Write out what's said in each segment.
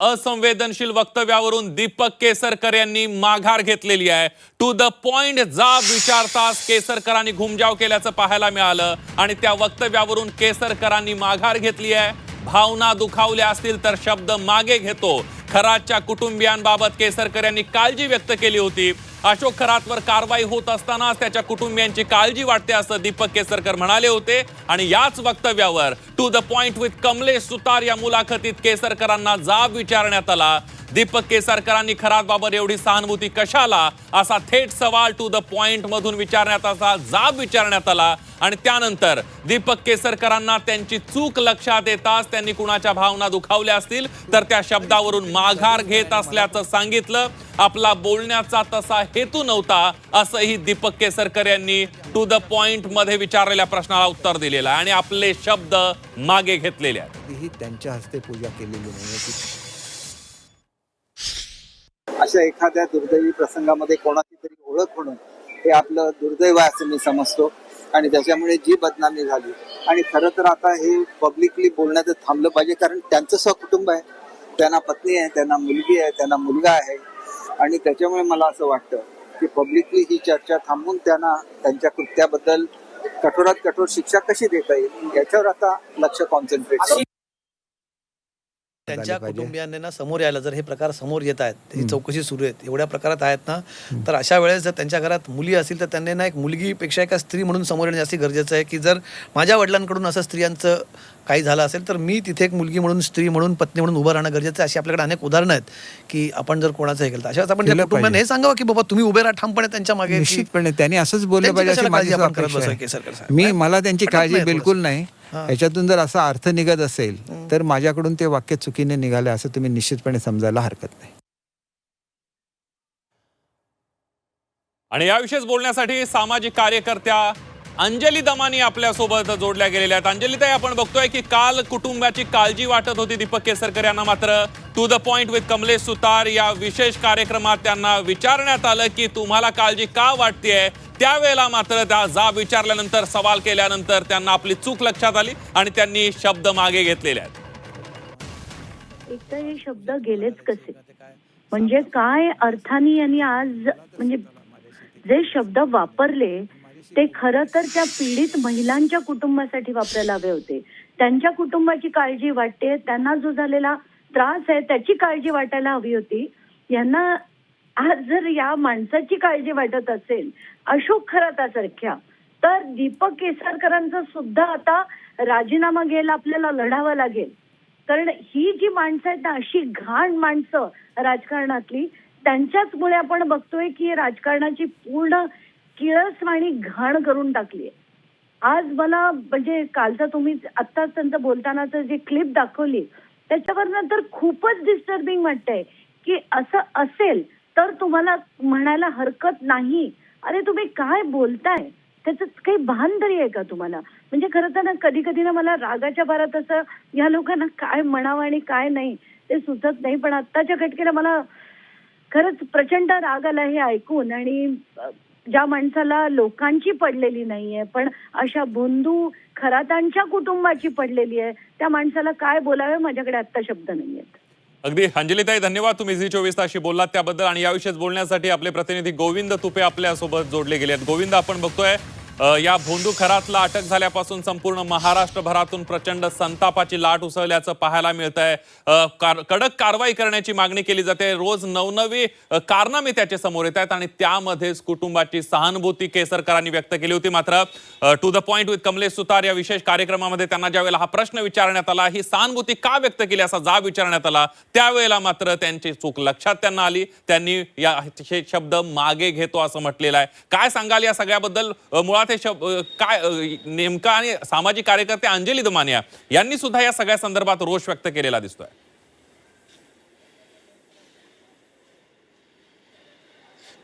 असंवेदनशील वक्तव्यावरून दीपक केसरकर यांनी माघार घेतलेली आहे. टू द पॉइंट जाब विचारताच केसरकरांनी घुमजाव केल्याचं पाहायला मिळालं आणि त्या वक्तव्यावरून केसरकरांनी माघार घेतली आहे. भावना दुखावल्या असतील तर शब्द मागे घेतो. खरातच्या कुटुंबियांबाबत केसरकर यांनी काळजी व्यक्त केली होती. अशोक खरातवर कारवाई होत असतानाच त्याच्या कुटुंबियांची काळजी वाटते असं दीपक केसरकर म्हणाले होते. आणि याच वक्तव्यावर to the point with Kamlesh Sutar या मुलाखतीत केसरकरांना जाब विचारण्यात आला. दीपक केसरकरांनी खरातबाबत एवढी सहानुभूती कशाला असा थेट सवाल टू द पॉइंट मधून विचारण्यात आला, जाब विचारण्यात आला. आणि त्यानंतर दीपक केसरकरांना त्यांची चूक लक्षात येताच त्यांनी कुणाच्या भावना दुखावल्या असतील तर त्या शब्दावरून माघार घेत असल्याचं सांगितलं. आपला बोलण्याचा तसा हेतू नव्हता असंही दीपक केसरकर यांनी टू द पॉइंट मध्ये विचारलेल्या प्रश्नाला उत्तर दिलेलं आहे आणि आपले शब्द मागे घेतलेले आहेत. त्यांच्या हस्ते पूजा केलेली नाही. अशा एखाद्या दुर्दैवी प्रसंगामध्ये कोणाची तरी ओळख होणं हे आपलं दुर्दैव आहे असं मी समजतो आणि त्याच्यामुळे जी बदनामी झाली. आणि खरं तर आता हे पब्लिकली बोलण्याचं थांबलं पाहिजे, कारण त्यांचं सहकुटुंब आहे, त्यांना पत्नी आहे, त्यांना मुलगी आहे, त्यांना मुलगा आहे. आणि त्याच्यामुळे मला असं वाटतं की पब्लिकली ही चर्चा थांबवून त्यांना त्यांच्या कृत्याबद्दल कठोरात कठोर शिक्षा कशी देता येईल याच्यावर आता लक्ष कॉन्सन्ट्रेट. त्यांच्या कुटुंबियांनी ना समोर यायला, जर हे प्रकार समोर येत आहेत, त्याची चौकशी सुरू आहे, एवढ्या प्रकारात आहेत ना, तर अशा वेळेस जर त्यांच्या घरात मुली असतील तर त्यांनी ना एक मुलगीपेक्षा एका स्त्री म्हणून समोर येणं जास्त गरजेचं आहे. की जर माझ्या वडिलांकडून असं स्त्रियांचं काही झालं असेल तर मी तिथे एक मुलगी म्हणून, स्त्री म्हणून, पत्नी म्हणून उभं राहणं गरजेचं आहे. अशी आपल्याकडे अनेक उदाहरणं आहेत की आपण जर कोणाचं हे केलं अशा वेळेस आपण त्या कुटुंबाने हे सांगावं की बाबा तुम्ही उभे राहा ठामपणे त्यांच्या मागे. निश्चितपणे त्यांनी असंच बोललं पाहिजे अशी माझी अपेक्षा आहे. मला त्यांची काळजी बिलकुल नाही. याच्यातून जर असा अर्थ निघत असेल तर माझ्याकडून ते वाक्य चुकीने निघाले असं तुम्ही निश्चितपणे समजायला हरकत नाही. आणि याविषयीच बोलण्यासाठी सामाजिक कार्यकर्त्या अंजली दमानी आपल्यासोबत जोडल्या गेलेल्या आहेत. अंजलीताई, आपण बघतोय की काल कुटुंबाची काळजी वाटत होती दीपक केसरकर यांना, मात्र to the point with Kamlesh Sutar या विशेष कार्यक्रमात त्यांना विचारण्यात आलं की तुम्हाला काळजी का वाटतेय. त्यावेळेला मात्र त्या जाब विचारल्यानंतर, सवाल केल्यानंतर त्यांना आपली चूक लक्षात आली आणि त्यांनी शब्द मागे घेतलेले आहेत. एक तर हे शब्द गेलेच कसे, म्हणजे काय अर्थाने यांनी आज म्हणजे जे शब्द वापरले ते खरं तर त्या पीडित महिलांच्या कुटुंबासाठी वापरायला हवे होते. त्यांच्या कुटुंबाची काळजी वाटते, त्यांना जो झालेला त्रास आहे त्याची काळजी वाटायला हवी होती. यांना आज जर या माणसाची काळजी वाटत असेल अशोक खरातासारख्या, तर दीपक केसरकरांचा सुद्धा आता राजीनामा घ्यायला आपल्याला लढावं लागेल. कारण ही जी माणसं आहेत ना, अशी घाण माणसं राजकारणातली, त्यांच्याचमुळे आपण बघतोय की राजकारणाची पूर्ण किळसवाणी घाण करून टाकली. आज मला म्हणजे कालचा तुम्ही आत्ताच त्यांचं बोलतानाचं जी क्लिप दाखवली त्याच्यावर तर खूपच डिस्टर्बिंग वाटतंय की असं असेल तर तुम्हाला म्हणायला हरकत नाही. अरे तुम्ही काय बोलताय, त्याचं काही भान तरी आहे का तुम्हाला? म्हणजे खरं तर ना कधी कधी ना मला रागाच्या भरात असं या लोकांना काय म्हणावं आणि काय नाही ते सुचत नाही. पण आत्ताच्या घटनेला मला खरंच प्रचंड राग आला हे ऐकून. आणि ज्या माणसाला लोकांची पडलेली नाहीये पण अशा बंधू खरातांच्या कुटुंबाची पडलेली आहे, त्या माणसाला काय बोलावे माझ्याकडे आत्ता शब्द नाहीयेत. अगदी अंजलीताई, धन्यवाद तुम्ही झी24 तासशी बोललात त्याबद्दल. आणि याविषयीच बोलण्यासाठी आपले प्रतिनिधी गोविंद तुपे आपल्यासोबत जोडले गेले आहेत. गोविंद, आपण बघतोय या भोंदू खरातला अटक झाल्यापासून संपूर्ण महाराष्ट्रभरातून प्रचंड संतापाची लाट उसळल्याचं पाहायला मिळतंय. कडक कारवाई करण्याची मागणी केली जाते. रोज नवनवी कारनामे त्याचे समोर येत आहेत आणि त्यामध्येच कुटुंबाची सहानुभूती केसरकरांनी व्यक्त केली होती. मात्र to the point with Kamlesh Sutar या विशेष कार्यक्रमामध्ये त्यांना ज्यावेळेला हा प्रश्न विचारण्यात आला, ही सहानुभूती का व्यक्त केली असा जाब विचारण्यात आला, त्यावेळेला मात्र त्यांची चूक लक्षात त्यांना आली. त्यांनी या शब्द मागे घेतो असं म्हटलेलं आहे. काय सांगाल या सगळ्याबद्दल? मुळात काय नेमका आणि सामाजिक कार्यकर्ते अंजली दमानिया यांनी सुद्धा या सगळ्या संदर्भात रोष व्यक्त केलेला दिसतोय.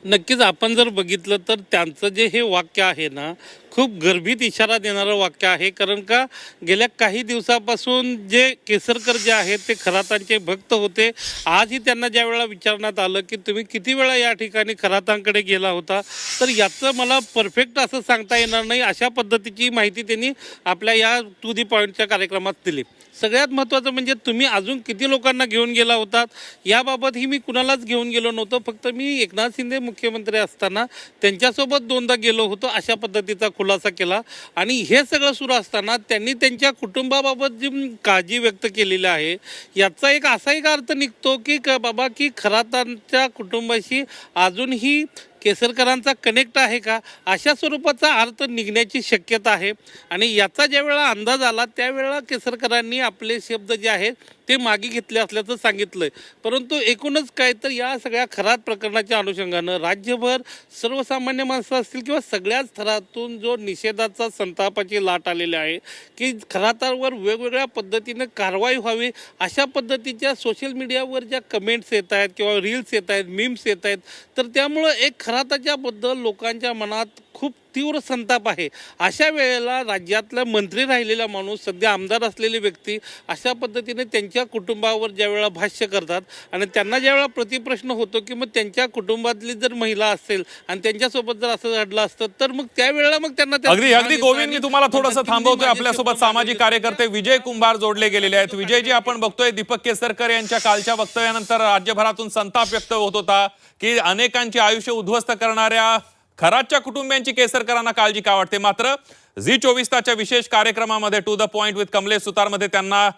नक्कीच आपण जर बघितलं तर त्यांचं जे हे वाक्य आहे ना, खूप गर्भित इशारा देणारं वाक्य आहे. कारण का गेल्या काही दिवसापासून जे केसरकर जे आहेत ते खरातांचे भक्त होते. आजही त्यांना ज्या वेळेला विचारण्यात आलं की तुम्ही किती वेळा या ठिकाणी खरातांकडे गेला होता, तर याचं मला परफेक्ट असं सांगता येणार नाही, अशा पद्धतीची माहिती त्यांनी आपल्या या टू दी पॉइंटच्या कार्यक्रमात दिली. सगळ्यात महत्त्वाचं म्हणजे तुम्ही अजून किती लोकांना घेऊन गेला होतात याबाबतही मी कुणालाच घेऊन गेलो नव्हतो. फक्त मी एकनाथ शिंदे मुख्यमंत्री असताना त्यांच्यासोबत 2दा गेलो होतो अशा पद्धतीचा खुलासा केला. आणि हे सगळं सुरू असताना त्यांनी त्यांच्या कुटुंबाबाबत जी काळजी व्यक्त केलेली आहे याचा एक असा एक अर्थ निघतो की बाबा की खरातांच्या कुटुंबाशी अजूनही केसरकरांचा कनेक्ट आहे का, अशा स्वरूपाचा अर्थ निघण्याची शक्यता आहे. आणि याचा ज्यावेळेला अंदाज आला त्यावेळेला केसरकरांनी आपले शब्द जे आहेत ते मागे घेतले असल्याचं सांगितलंय. परंतु एकूणच काय तर या सगळ्या खरात प्रकरणाच्या अनुषंगानं राज्यभर सर्वसामान्य माणसं असतील किंवा सगळ्याच थरातून जो निषेधाचा संतापाची लाट आलेली आहे की खरातावर वेगवेगळ्या पद्धतीनं कारवाई व्हावी अशा पद्धतीच्या सोशल मीडियावर ज्या कमेंट्स येत आहेत किंवा रील्स येत आहेत, मीम्स येत आहेत, तर त्यामुळं एक खराताच्याबद्दल लोकांच्या मनात खूप तीव्र संताप आहे. अशा वेळेला राज्यातला मंत्री राहिलेला माणूस, सध्या आमदार असलेली व्यक्ती अशा पद्धतीने त्यांच्या कुटुंबावर ज्या वेळेला भाष्य करतात आणि त्यांना ज्या वेळेला प्रतिप्रश्न होतो की मग त्यांच्या कुटुंबातली जर महिला असेल आणि त्यांच्यासोबत जर असं घडलं असतं तर मग त्यावेळेला मग त्यांना अगदी गोविंद, मी तुम्हाला थोडंसं थांबवतोय. आपल्यासोबत सामाजिक कार्यकर्ते विजय कुंभार जोडले गेलेले आहेत. विजयजी, आपण बघतोय दीपक केसरकर यांच्या कालच्या वक्तव्यानंतर राज्यभरातून संताप व्यक्त होत होता की अनेकांचे आयुष्य उद्ध्वस्त करणाऱ्या खरातच्या कुटुंबियांची केसरकरांना काळजी का वाटते. मात्र झी 24 तासच्या विशेष कार्यक्रमामध्ये to the point with Kamlesh सुतारमध्ये त्यांना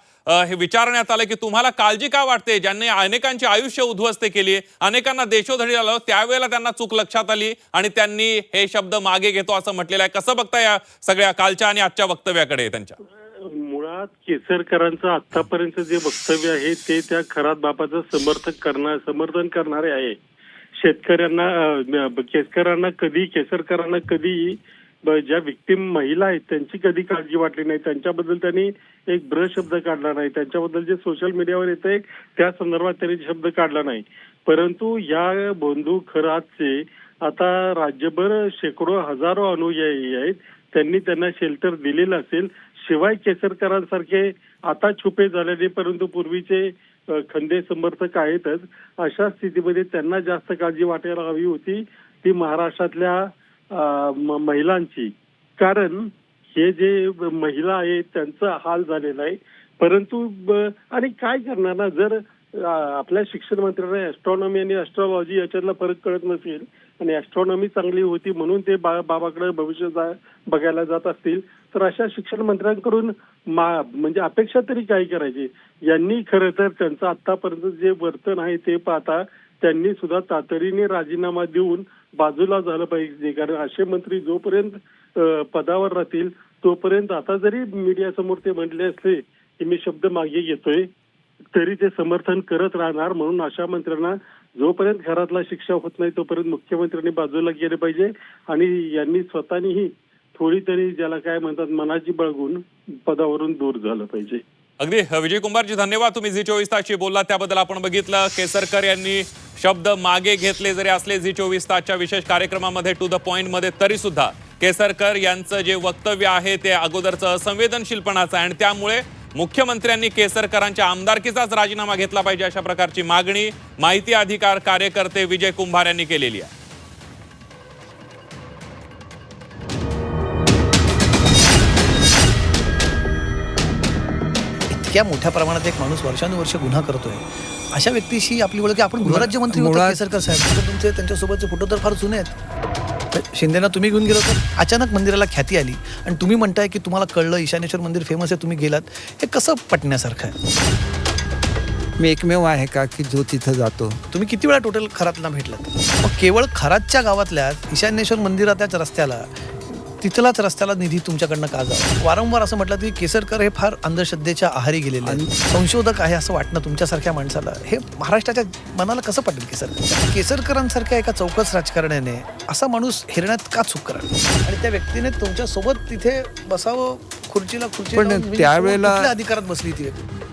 हे विचारण्यात आलं की तुम्हाला काळजी का वाटते, ज्यांनी अनेकांची आयुष्य उद्ध्वस्त केली, अनेकांना देशोधडी आलं, त्यावेळेला त्यांना चूक लक्षात आली आणि त्यांनी हे शब्द मागे घेतो असं म्हटलेलं आहे. कसं बघता या सगळ्या कालच्या आणि आजच्या वक्तव्याकडे त्यांच्या? मुळात केसरकरांचं आतापर्यंत जे वक्तव्य आहे ते त्या खरात बापाचं समर्थन करणारे आहे. केसरकरांना कधी ज्या विक्टिम महिला आहेत त्यांची कधी काळजी वाटली नाही, त्यांच्याबद्दल त्यांनी एक ब्र शब्द काढला नाही, त्यांच्याबद्दल जे सोशल मीडियावर येते त्या संदर्भात त्यांनी शब्द काढला नाही. परंतु या बंधू खरातचे आता राज्यभर शेकडो हजारो अनुयायी आहेत, त्यांना शेल्टर दिलेलं असेल. शिवाय केसरकरांसारखे आता छुपे झालेले परंतु पूर्वीचे खंदे समर्थक आहेतच. अशा स्थितीमध्ये त्यांना जास्त काळजी वाटायला हवी होती ती महाराष्ट्रातल्या महिलांची, कारण हे जे महिला आहेत त्यांचा हाल झालेला आहे. परंतु आणि काय करणार ना, जर आपल्या शिक्षण मंत्र्यांना ऍस्ट्रॉनॉमी आणि ऍस्ट्रॉलॉजी याच्यातला फरक कळत नसेल आणि ऍस्ट्रॉनॉमी चांगली होती म्हणून ते बाबाकडे भविष्य बघायला जात असतील तर अशा शिक्षण मंत्र्यांकडून म्हणजे अपेक्षा तरी काय करायची. यांनी खरं तर त्यांचं आतापर्यंत जे वर्तन आहे ते पाहता त्यांनी सुद्धा तातडीने राजीनामा देऊन बाजूला झालं पाहिजे. कारण असे मंत्री जोपर्यंत पदावर राहतील तोपर्यंत आता जरी मीडिया समोर ते म्हटले असले की मी शब्द मागे घेतोय तरी ते समर्थन करत राहणार. म्हणून अशा मंत्र्यांना जोपर्यंत घरातला शिक्षा होत नाही तोपर्यंत मुख्यमंत्र्यांनी बाजूला गेले पाहिजे आणि यांनी स्वतःनीही थोडी तरी ज्याला काय म्हणतात मनाची बाळगून पदावरून दूर झालं पाहिजे. अगदी विजय कुंभारजी, धन्यवाद. तुम्ही झी 24 तासशी बोलला त्याबद्दल. आपण बघितलं केसरकर यांनी शब्द मागे घेतले जरी असले झी 24 तासच्या विशेष कार्यक्रमामध्ये टू द पॉइंट मध्ये, तरी सुद्धा केसरकर यांचं जे वक्तव्य आहे ते अगोदरचं असंवेदनशीलपणाचं आहे आणि त्यामुळे मुख्यमंत्र्यांनी केसरकरांच्या आमदारकीचाच राजीनामा घेतला पाहिजे अशा प्रकारची मागणी माहिती अधिकार कार्यकर्ते विजय कुंभार यांनी केलेली आहे. इतक्या मोठ्या प्रमाणात एक माणूस वर्षानुवर्ष गुन्हा करतोय, अशा व्यक्तीशी आपली ओळख, आपण गृहराज्यमंत्री होता केसरकर साहेब, तुमचे त्यांच्यासोबतचे फोटो तर फार जुने आहेत. शिंदेना तुम्ही घेऊन गेलो तर अचानक मंदिराला ख्याती आली आणि तुम्ही म्हणताय की तुम्हाला कळलं ईशानेश्वर मंदिर फेमस आहे, तुम्ही गेलात. हे कसं पटण्यासारखं आहे? मी एकमेव आहे का की जो तिथं जातो. तुम्ही किती वेळा टोटल खरातला भेटलात? मग केवळ खरातच्या गावातल्या ईशानेश्वर मंदिराच्याच रस्त्याला, तिथलाच रस्त्याला निधी तुमच्याकडनं का जावा? वारंवार असं म्हटलं की केसरकर हे फार अंधश्रद्धेच्या आहारी गेलेले आणि संशोधक आहे असं वाटणं तुमच्यासारख्या माणसाला हे महाराष्ट्राच्या मनाला कसं पटेल? केसरकरांसारख्या एका चौकस राजकारण्याने असा माणूस हेरण्यात का चूक करावी आणि त्या व्यक्तीने तुमच्या सोबत तिथे बसावं खुर्चीला पण त्यावेळेला अधिकारात बसली ती व्यक्ती?